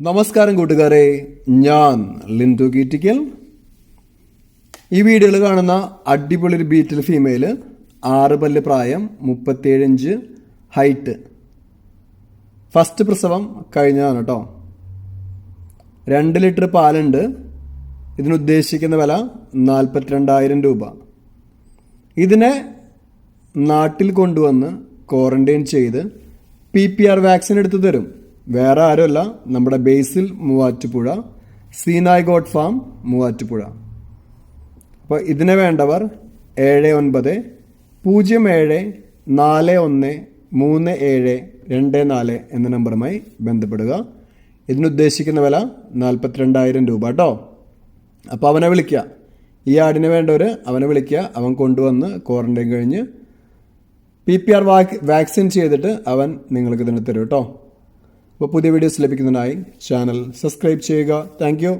നമസ്കാരം കൂട്ടുകാരെ, ഞാൻ ലിൻഡു കീറ്റിക്കൽ. ഈ വീഡിയോയിൽ കാണുന്ന അടിപൊളി ഒരു ബീറ്റിൽ ഫീമെയിൽ, 6 പല്ല് പ്രായം, 37 ഇഞ്ച് ഹൈറ്റ്, ഫസ്റ്റ് പ്രസവം കഴിഞ്ഞതാണ് കേട്ടോ. 2 ലിറ്റർ പാലുണ്ട്. ഇതിനുദ്ദേശിക്കുന്ന വില 42,000 രൂപ. ഇതിനെ നാട്ടിൽ കൊണ്ടുവന്ന് ക്വാറന്റൈൻ ചെയ്ത് PPR വാക്സിൻ എടുത്തു തരും. വേറെ ആരുമല്ല, നമ്മുടെ ബേസിൽ മൂവാറ്റുപുഴ, സീനായ് ഗോഡ് ഫാം മൂവാറ്റുപുഴ. അപ്പോൾ ഇതിനെ വേണ്ടവർ 7947413724 എന്ന നമ്പറുമായി ബന്ധപ്പെടുക. ഇതിനുദ്ദേശിക്കുന്ന വില 42,000 രൂപ കേട്ടോ. അപ്പോൾ അവനെ വിളിക്കുക, ഈ ആടിനെ വേണ്ടവർ അവനെ വിളിക്കുക. അവൻ കൊണ്ടുവന്ന് ക്വാറന്റൈൻ കഴിഞ്ഞ് PPR വാക്സിൻ ചെയ്തിട്ട് അവൻ നിങ്ങൾക്ക് ഇതിനെ തരും കേട്ടോ. അപ്പോൾ പുതിയ വീഡിയോസ് ലഭിക്കുന്നതിനായി ചാനൽ സബ്സ്ക്രൈബ് ചെയ്യുക. Thank you.